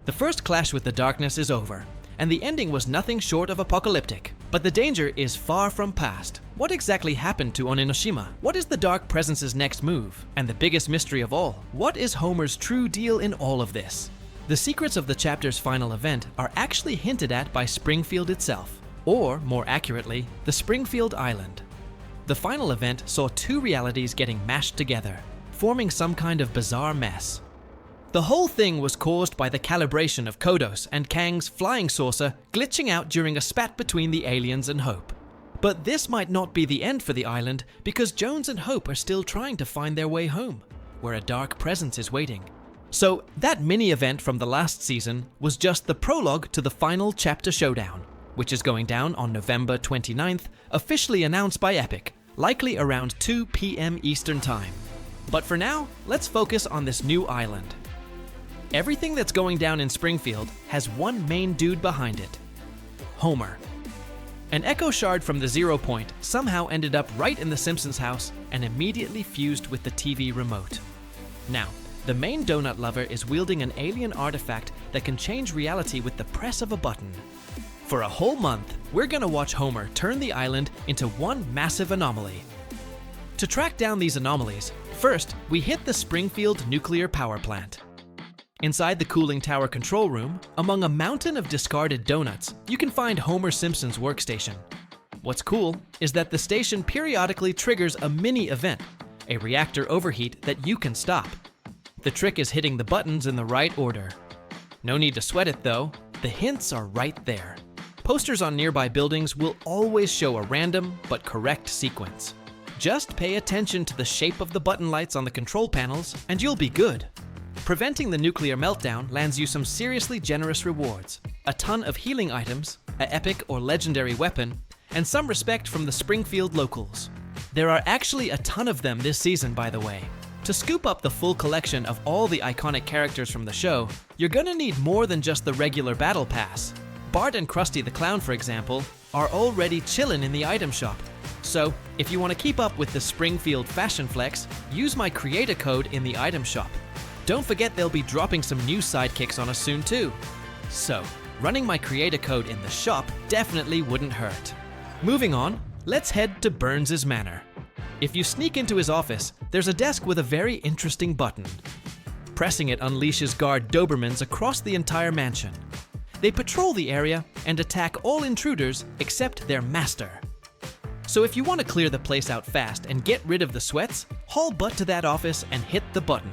The first clash with the darkness is over, and the ending was nothing short of apocalyptic. But the danger is far from past. What exactly happened to Oninoshima? What is the Dark Presence's next move? And the biggest mystery of all, what is Homer's true deal in all of this? The secrets of the chapter's final event are actually hinted at by Springfield itself, or more accurately, the Springfield Island. The final event saw two realities getting mashed together, forming some kind of bizarre mess. The whole thing was caused by the calibration of Kodos and Kang's flying saucer glitching out during a spat between the aliens and Hope. But this might not be the end for the island, because Jones and Hope are still trying to find their way home, where a dark presence is waiting. So that mini-event from the last season was just the prologue to the final chapter showdown, which is going down on November 29th, officially announced by Epic, likely around 2 p.m. Eastern Time. But for now, let's focus on this new island. Everything that's going down in Springfield has one main dude behind it: Homer. An echo shard from the 0 point somehow ended up right in the Simpsons house and immediately fused with the TV remote. Now, the main donut lover is wielding an alien artifact that can change reality with the press of a button. For a whole month, we're gonna watch Homer turn the island into one massive anomaly. To track down these anomalies, first, we hit the Springfield nuclear power plant. Inside the cooling tower control room, among a mountain of discarded donuts, you can find Homer Simpson's workstation. What's cool is that the station periodically triggers a mini-event, a reactor overheat that you can stop. The trick is hitting the buttons in the right order. No need to sweat it though, the hints are right there. Posters on nearby buildings will always show a random but correct sequence. Just pay attention to the shape of the button lights on the control panels and you'll be good. Preventing the nuclear meltdown lands you some seriously generous rewards, a ton of healing items, an epic or legendary weapon, and some respect from the Springfield locals. There are actually a ton of them this season, by the way. To scoop up the full collection of all the iconic characters from the show, you're gonna need more than just the regular battle pass. Bart and Krusty the Clown, for example, are already chillin' in the item shop. So, if you want to keep up with the Springfield fashion flex, use my creator code in the item shop. Don't forget they'll be dropping some new sidekicks on us soon too. So, running my creator code in the shop definitely wouldn't hurt. Moving on, let's head to Burns' manor. If you sneak into his office, there's a desk with a very interesting button. Pressing it unleashes guard Dobermans across the entire mansion. They patrol the area and attack all intruders except their master. So if you want to clear the place out fast and get rid of the sweats, haul butt to that office and hit the button.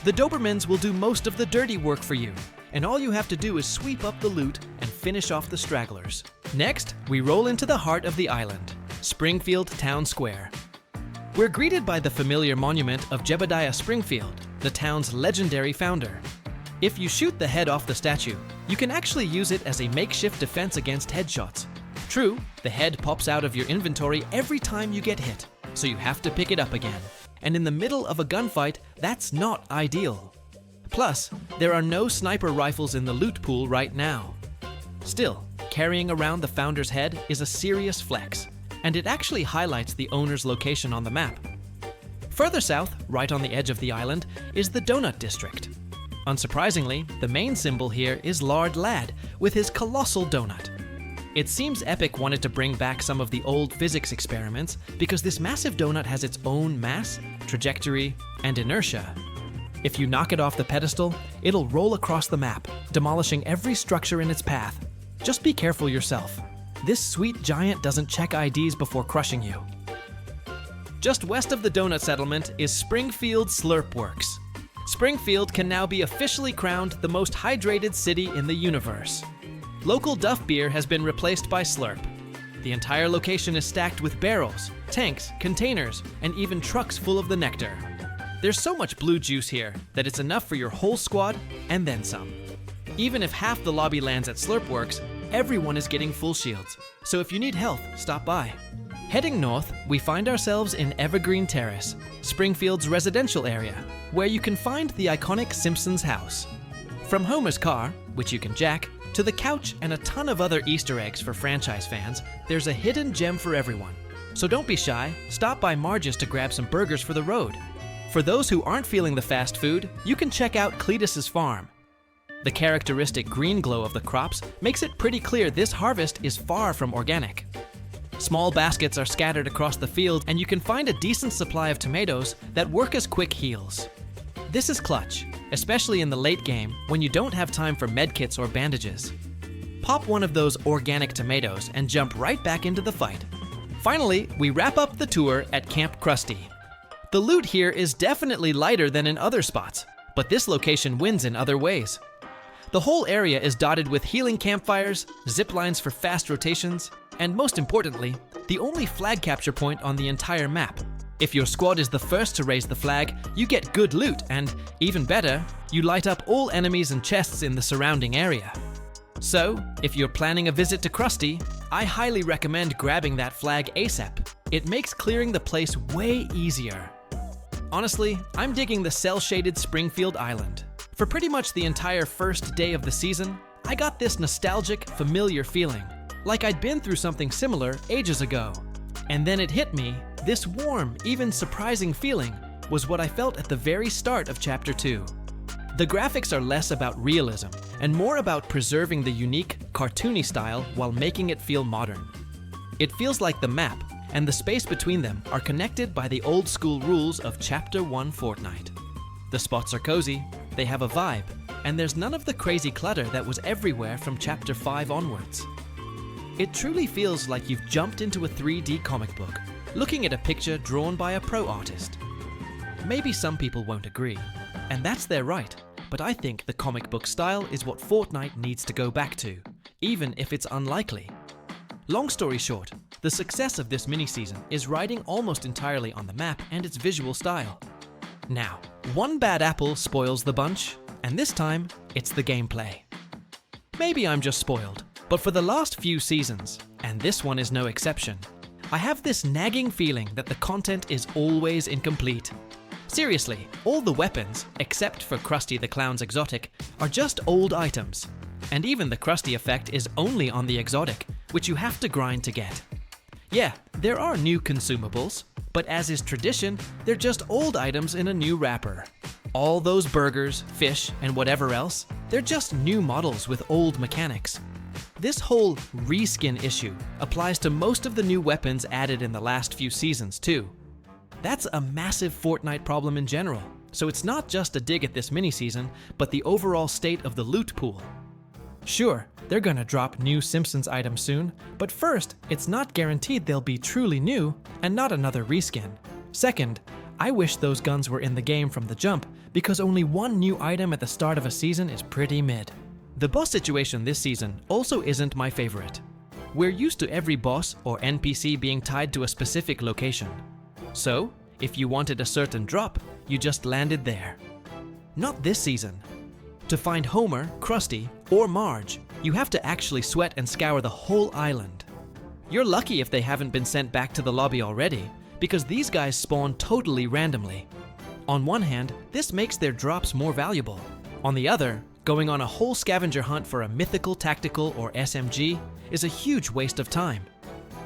The Dobermans will do most of the dirty work for you, and all you have to do is sweep up the loot and finish off the stragglers. Next, we roll into the heart of the island, Springfield Town Square. We're greeted by the familiar monument of Jebediah Springfield, the town's legendary founder. If you shoot the head off the statue, you can actually use it as a makeshift defense against headshots. True, the head pops out of your inventory every time you get hit, so you have to pick it up again. And in the middle of a gunfight, that's not ideal. Plus, there are no sniper rifles in the loot pool right now. Still, carrying around the founder's head is a serious flex, and it actually highlights the owner's location on the map. Further south, right on the edge of the island, is the Donut District. Unsurprisingly, the main symbol here is Lard Lad with his colossal donut. It seems Epic wanted to bring back some of the old physics experiments because this massive donut has its own mass, trajectory, and inertia. If you knock it off the pedestal, it'll roll across the map, demolishing every structure in its path. Just be careful yourself. This sweet giant doesn't check IDs before crushing you. Just west of the donut settlement is Springfield Slurp Works. Springfield can now be officially crowned the most hydrated city in the universe. Local Duff beer has been replaced by Slurp. The entire location is stacked with barrels, tanks, containers, and even trucks full of the nectar. There's so much blue juice here that it's enough for your whole squad and then some. Even if half the lobby lands at Slurp Works, everyone is getting full shields, so if you need health, stop by. Heading north, we find ourselves in Evergreen Terrace, Springfield's residential area, where you can find the iconic Simpsons house. From Homer's car, which you can jack, to the couch and a ton of other Easter eggs for franchise fans, there's a hidden gem for everyone. So don't be shy, stop by Marge's to grab some burgers for the road. For those who aren't feeling the fast food, you can check out Cletus's farm. The characteristic green glow of the crops makes it pretty clear this harvest is far from organic. Small baskets are scattered across the field, and you can find a decent supply of tomatoes that work as quick heals. This is clutch, especially in the late game when you don't have time for medkits or bandages. Pop one of those organic tomatoes and jump right back into the fight. Finally, we wrap up the tour at Camp Krusty. The loot here is definitely lighter than in other spots, but this location wins in other ways. The whole area is dotted with healing campfires, zip lines for fast rotations, and most importantly, the only flag capture point on the entire map. If your squad is the first to raise the flag, you get good loot, and even better, you light up all enemies and chests in the surrounding area. So, if you're planning a visit to Krusty, I highly recommend grabbing that flag ASAP. It makes clearing the place way easier. Honestly, I'm digging the cel-shaded Springfield Island. For pretty much the entire first day of the season, I got this nostalgic, familiar feeling, like I'd been through something similar ages ago. And then it hit me, this warm, even surprising feeling was what I felt at the very start of Chapter 2. The graphics are less about realism and more about preserving the unique, cartoony style while making it feel modern. It feels like the map and the space between them are connected by the old school rules of Chapter 1 Fortnite. The spots are cozy, they have a vibe, and there's none of the crazy clutter that was everywhere from Chapter 5 onwards. It truly feels like you've jumped into a 3D comic book, looking at a picture drawn by a pro artist. Maybe some people won't agree, and that's their right, but I think the comic book style is what Fortnite needs to go back to, even if it's unlikely. Long story short, the success of this mini-season is riding almost entirely on the map and its visual style. Now, one bad apple spoils the bunch, and this time, it's the gameplay. Maybe I'm just spoiled, but for the last few seasons, and this one is no exception, I have this nagging feeling that the content is always incomplete. Seriously, all the weapons, except for Krusty the Clown's exotic, are just old items. And even the Krusty effect is only on the exotic, which you have to grind to get. Yeah, there are new consumables, but as is tradition, they're just old items in a new wrapper. All those burgers, fish, and whatever else, they're just new models with old mechanics. This whole reskin issue applies to most of the new weapons added in the last few seasons too. That's a massive Fortnite problem in general, so it's not just a dig at this mini-season, but the overall state of the loot pool. Sure, they're gonna drop new Simpsons items soon, but first, it's not guaranteed they'll be truly new and not another reskin. Second, I wish those guns were in the game from the jump, because only one new item at the start of a season is pretty mid. The boss situation this season also isn't my favorite. We're used to every boss or NPC being tied to a specific location. So, if you wanted a certain drop, you just landed there. Not this season. To find Homer, Krusty, or Marge, you have to actually sweat and scour the whole island. You're lucky if they haven't been sent back to the lobby already, because these guys spawn totally randomly. On one hand, this makes their drops more valuable. On the other, going on a whole scavenger hunt for a mythical tactical or SMG is a huge waste of time.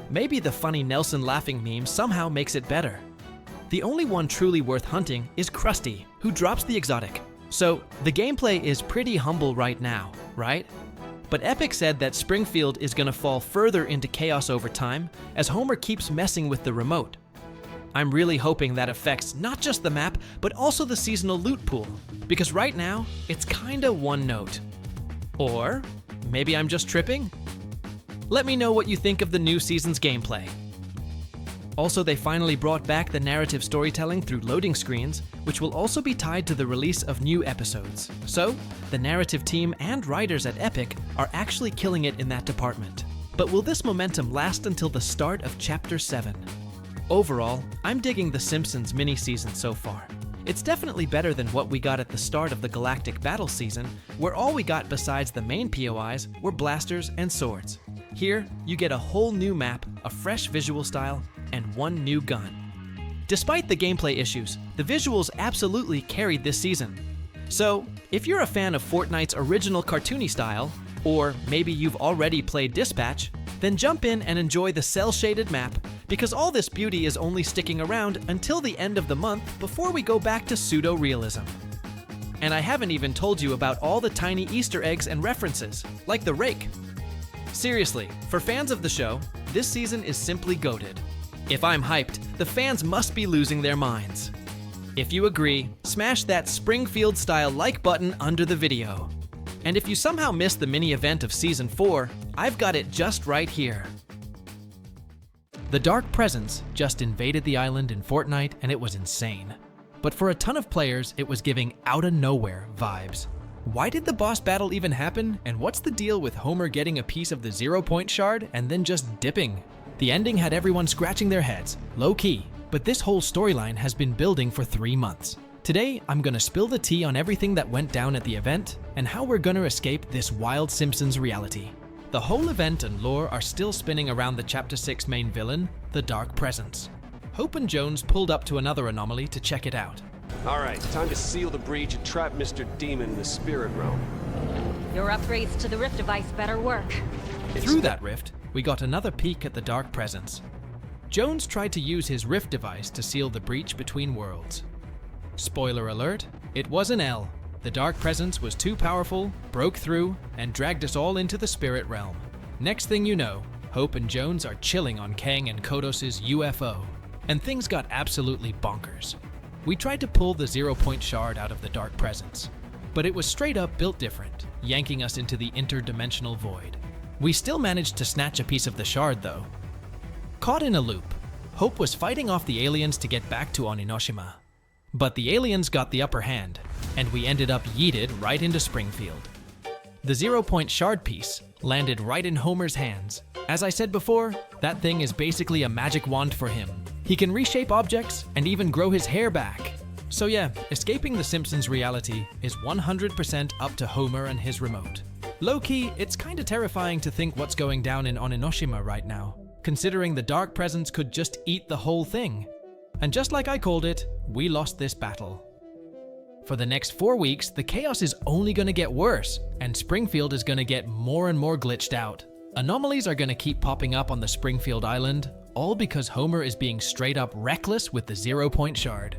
Maybe the funny Nelson laughing meme somehow makes it better. The only one truly worth hunting is Krusty, who drops the exotic. So, the gameplay is pretty humble right now, right? But Epic said that Springfield is gonna fall further into chaos over time as Homer keeps messing with the remote. I'm really hoping that affects not just the map, but also the seasonal loot pool, because right now, it's kinda one note. Or maybe I'm just tripping? Let me know what you think of the new season's gameplay. Also, they finally brought back the narrative storytelling through loading screens, which will also be tied to the release of new episodes. So, the narrative team and writers at Epic are actually killing it in that department. But will this momentum last until the start of Chapter 7? Overall, I'm digging the Simpsons mini-season so far. It's definitely better than what we got at the start of the Galactic Battle season, where all we got besides the main POIs were blasters and swords. Here, you get a whole new map, a fresh visual style, and one new gun. Despite the gameplay issues, the visuals absolutely carried this season. So, if you're a fan of Fortnite's original cartoony style, or maybe you've already played Dispatch, then jump in and enjoy the cel-shaded map, because all this beauty is only sticking around until the end of the month before we go back to pseudo-realism. And I haven't even told you about all the tiny Easter eggs and references, like the rake. Seriously, for fans of the show, this season is simply goated. If I'm hyped, the fans must be losing their minds. If you agree, smash that Springfield-style like button under the video. And if you somehow missed the mini event of Season 4, I've got it just right here. The Dark Presence just invaded the island in Fortnite, and it was insane. But for a ton of players, it was giving out-of-nowhere vibes. Why did the boss battle even happen, and what's the deal with Homer getting a piece of the 0-point shard and then just dipping? The ending had everyone scratching their heads, low-key, but this whole storyline has been building for 3 months. Today, I'm gonna spill the tea on everything that went down at the event, and how we're gonna escape this wild Simpsons reality. The whole event and lore are still spinning around the Chapter 6 main villain, the Dark Presence. Hope and Jones pulled up to another anomaly to check it out. All right, time to seal the breach and trap Mr. Demon in the spirit realm. Your upgrades to the rift device better work. Through that rift, we got another peek at the Dark Presence. Jones tried to use his rift device to seal the breach between worlds. Spoiler alert, it was an L. The Dark Presence was too powerful, broke through, and dragged us all into the spirit realm. Next thing you know, Hope and Jones are chilling on Kang and Kodos's UFO, and things got absolutely bonkers. We tried to pull the 0-point shard out of the Dark Presence, but it was straight up built different, yanking us into the interdimensional void. We still managed to snatch a piece of the shard though. Caught in a loop, Hope was fighting off the aliens to get back to Oninoshima. But the aliens got the upper hand, and we ended up yeeted right into Springfield. The 0-point shard piece landed right in Homer's hands. As I said before, that thing is basically a magic wand for him. He can reshape objects and even grow his hair back. So yeah, escaping the Simpsons reality is 100% up to Homer and his remote. Low-key, it's kinda terrifying to think what's going down in Oninoshima right now, considering the Dark Presence could just eat the whole thing. And just like I called it, we lost this battle. For the next 4 weeks, the chaos is only gonna get worse, and Springfield is gonna get more and more glitched out. Anomalies are gonna keep popping up on the Springfield Island, all because Homer is being straight up reckless with the 0-point shard.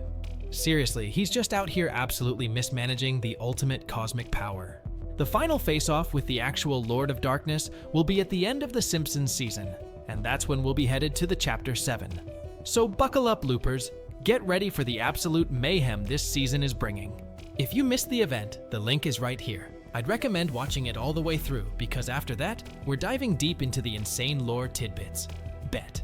Seriously, he's just out here absolutely mismanaging the ultimate cosmic power. The final face-off with the actual Lord of Darkness will be at the end of the Simpsons season, and that's when we'll be headed to the Chapter 7. So buckle up, loopers. Get ready for the absolute mayhem this season is bringing. If you missed the event, the link is right here. I'd recommend watching it all the way through, because after that, we're diving deep into the insane lore tidbits. Bet.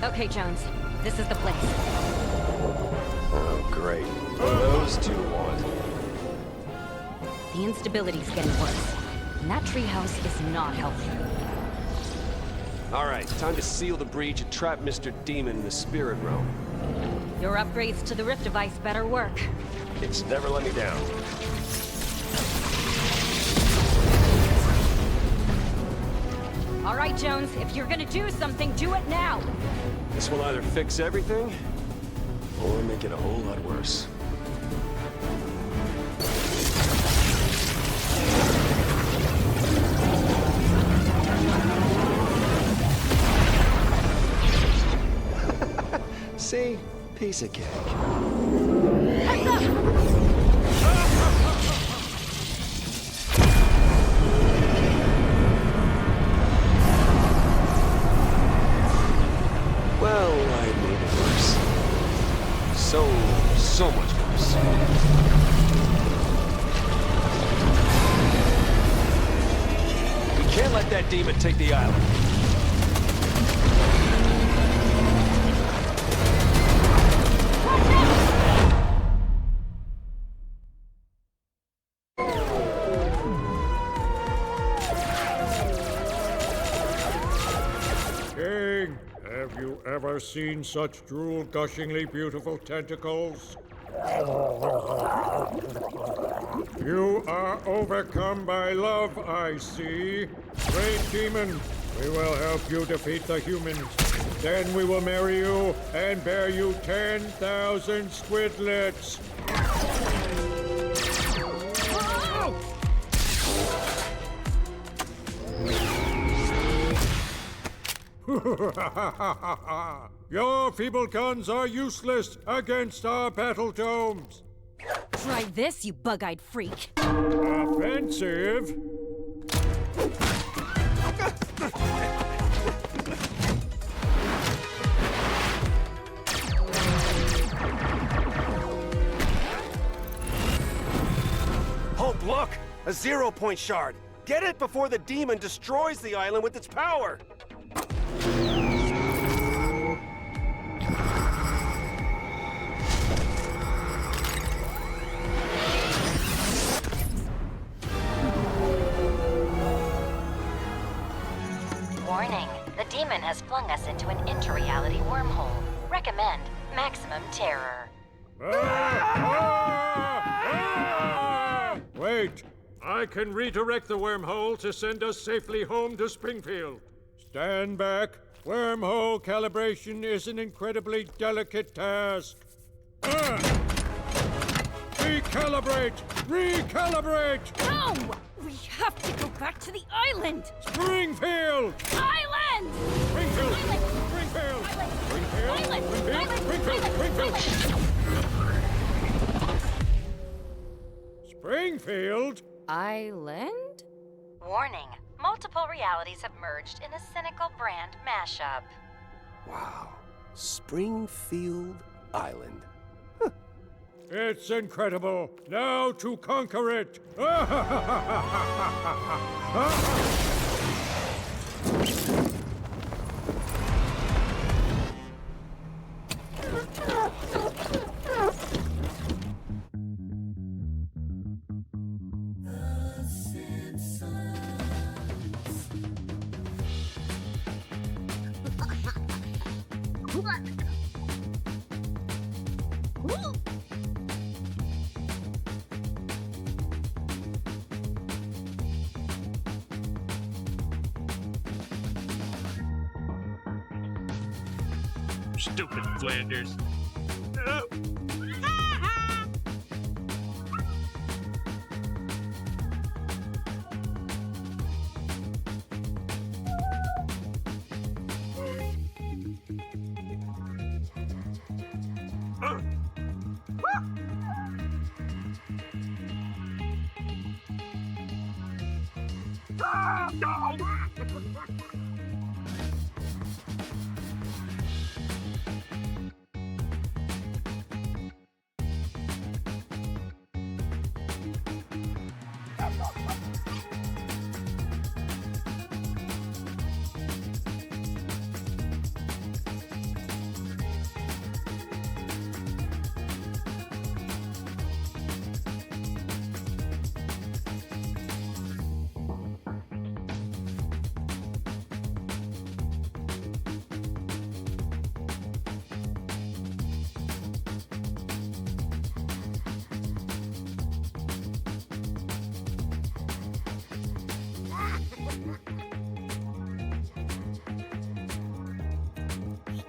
Okay, Jones, this is the place. Oh, great. Those two want. The instability's getting worse, and that treehouse is not healthy. All right, time to seal the breach and trap Mr. Demon in the spirit realm. Your upgrades to the rift device better work. It's never let me down. All right, Jones, if you're gonna do something, do it now! This will either fix everything, or make it a whole lot worse. See? Piece of cake. Well, I made it worse. So much worse. We can't let that demon take the island. King, have you ever seen such drool-gushingly beautiful tentacles? You are overcome by love, I see. Great demon, we will help you defeat the humans. Then we will marry you and bear you 10,000 squidlets. Your feeble guns are useless against our battle domes. Try this, you bug-eyed freak. Offensive? Hope, look! A 0-point shard! Get it before the demon destroys the island with its power! Warning, the demon has flung us into an inter-reality wormhole. Recommend maximum terror. Wait! I can redirect the wormhole to send us safely home to Springfield. Stand back. Wormhole calibration is an incredibly delicate task. Recalibrate! Recalibrate! No! We have to go back to the island! Springfield! Island! Springfield! Island! Springfield! Island! Springfield! Island! Springfield! Island! Springfield! Springfield? Island? Warning, multiple realities have merged in a cynical brand mashup. Wow. Springfield Island. It's incredible. Now to conquer it. Stupid Flanders.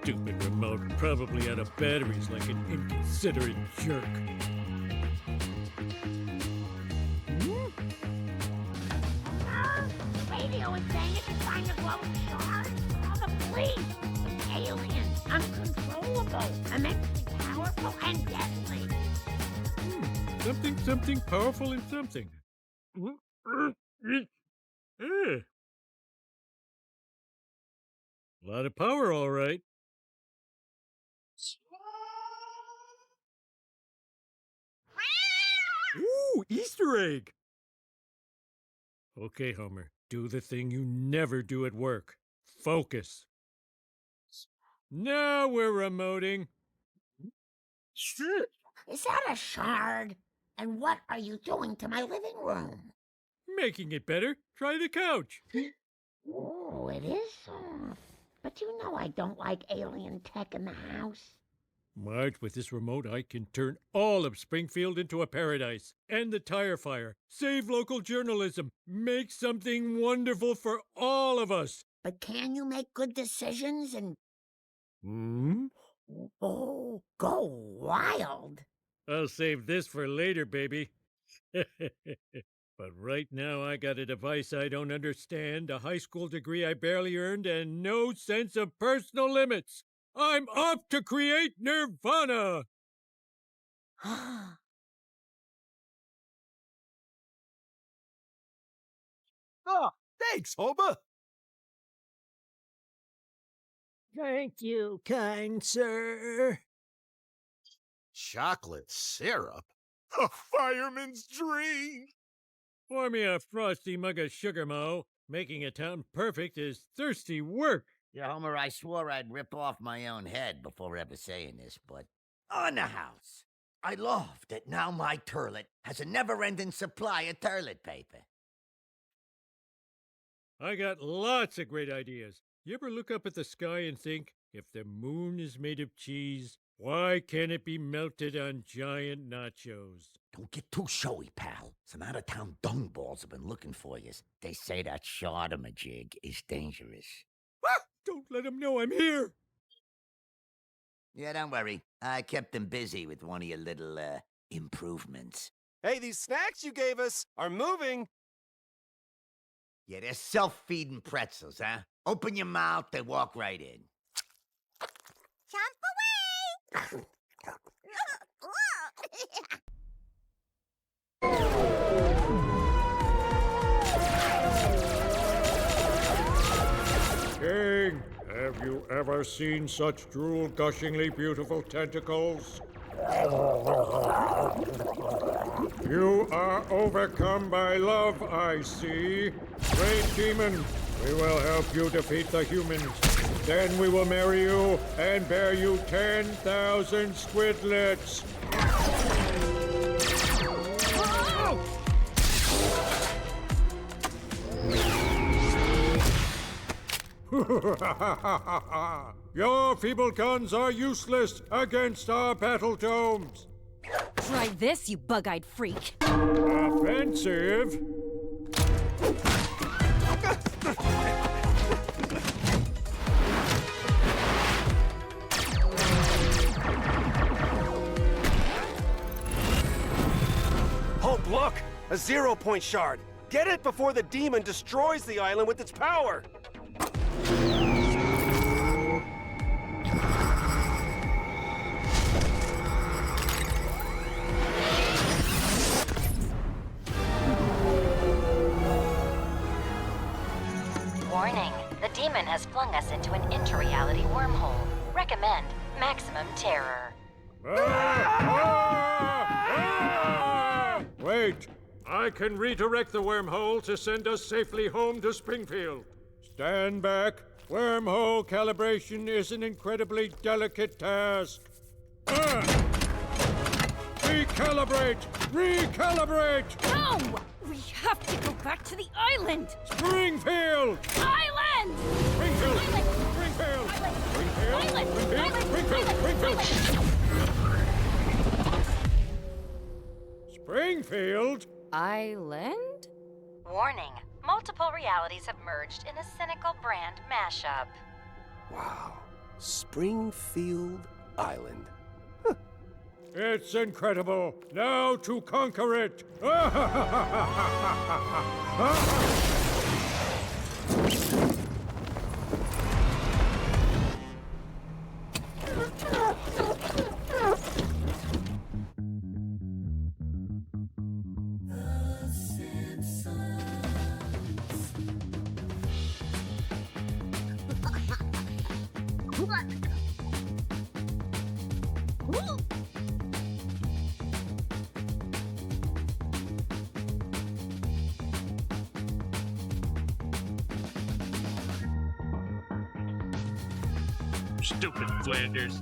Stupid remote probably out of batteries like an inconsiderate jerk. Radio is saying it can find the glowing shard. Call the police. It's alien, uncontrollable. immensely powerful and deadly. Something powerful and something. A lot of power, all right. Ooh, Easter egg! Okay, Homer, do the thing you never do at work. Focus. Now we're remoting. Is that a shard? And what are you doing to my living room? Making it better. Try the couch. Oh, it is soft. But you know I don't like alien tech in the house. Marge, with this remote, I can turn all of Springfield into a paradise. End the tire fire. Save local journalism. Make something wonderful for all of us. But can you make good decisions and... Oh, go wild. I'll save this for later, baby. But right now I got a device I don't understand, a high school degree I barely earned, and no sense of personal limits. I'm off to create Nirvana! Oh, thanks, Homer. Thank you, kind sir. Chocolate syrup? A fireman's dream! Pour me a frosty mug of sugar, Mo. Making a town perfect is thirsty work. Yeah, Homer, I swore I'd rip off my own head before ever saying this, but on the house. I love that now my toilet has a never-ending supply of toilet paper. I got lots of great ideas. You ever look up at the sky and think, if the moon is made of cheese, why can't it be melted on giant nachos? Don't get too showy, pal. Some out-of-town dungballs have been looking for you. They say that shardamajig is dangerous. Ah, don't let them know I'm here! Yeah, don't worry. I kept them busy with one of your little, improvements. Hey, these snacks you gave us are moving. Yeah, they're self-feeding pretzels, huh? Open your mouth, they walk right in. Jump away! King, have you ever seen such drool-gushingly beautiful tentacles? You are overcome by love, I see. Great demon, we will help you defeat the humans. Then we will marry you and bear you 10,000 squidlets. Your feeble guns are useless against our battle domes. Try this, you bug-eyed freak. Offensive? Hope, look! A 0-point shard! Get it before the demon destroys the island with its power! Warning, the demon has flung us into an interreality wormhole. Recommend maximum terror. Wait! I can redirect the wormhole to send us safely home to Springfield. Stand back. Wormhole calibration is an incredibly delicate task. Recalibrate! Recalibrate! No! We have to go back to the island! Springfield! Island! Springfield! Island! Springfield! Island! Springfield! Island! Springfield! Island! Springfield! Springfield? Island? Warning, multiple realities have merged in a cynical brand mashup. Wow. Springfield Island. It's incredible. Now to conquer it. Stupid Flanders.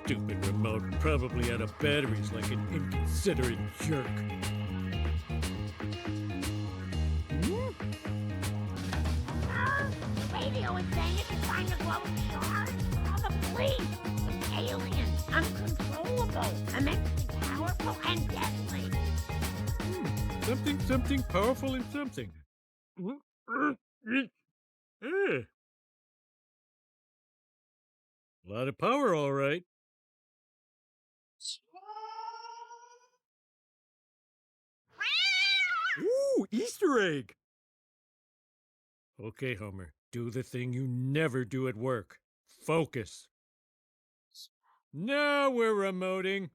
Stupid remote, probably out of batteries like an inconsiderate jerk. Radio is saying it can find a glowing shard. Call the police. It's alien, uncontrollable, immensely powerful, and deadly. Something powerful and something. A lot of power, all right. Ooh, Easter egg! Okay, Homer, do the thing you never do at work. Focus. Now we're remoting.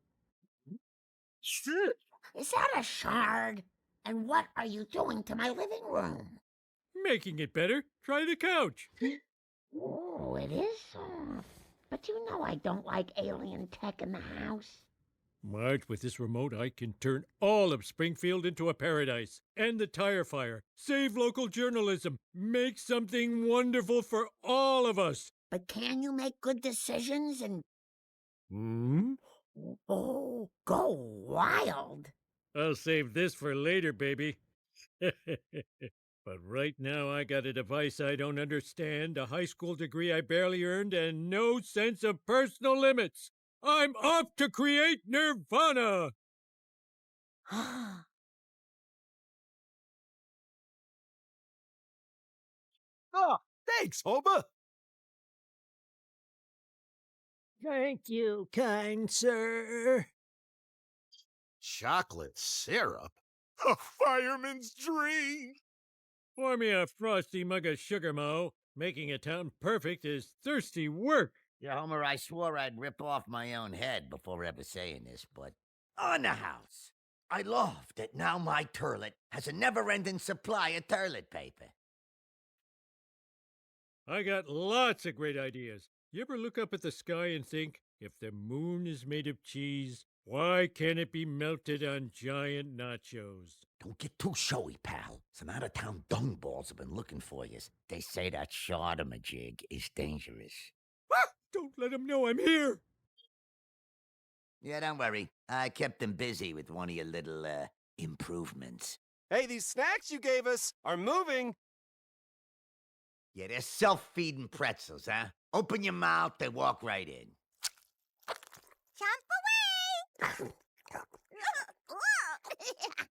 Is that a shard? And what are you doing to my living room? Making it better. Try the couch. Oh, it is soft. But you know I don't like alien tech in the house. Marge, with this remote, I can turn all of Springfield into a paradise. End the tire fire. Save local journalism. Make something wonderful for all of us. But can you make good decisions and... Oh, go wild? I'll save this for later, baby. But right now, I got a device I don't understand, a high school degree I barely earned, and no sense of personal limits. I'm off to create Nirvana! Oh, thanks, Homer. Thank you, kind sir. Chocolate syrup? A fireman's dream! Pour me a frosty mug of sugar, Mo. Making a town perfect is thirsty work. Yeah, Homer, I swore I'd rip off my own head before ever saying this, but on the house, I love that now my turlet has a never-ending supply of toilet paper. I got lots of great ideas. You ever look up at the sky and think, if the moon is made of cheese, why can't it be melted on giant nachos? Don't get too showy, pal. Some out-of-town dungballs have been looking for you. They say that jig is dangerous. Don't let them know I'm here! Yeah, don't worry. I kept them busy with one of your little, improvements. Hey, these snacks you gave us are moving. Yeah, they're self-feeding pretzels, huh? Open your mouth, they walk right in. Jump away!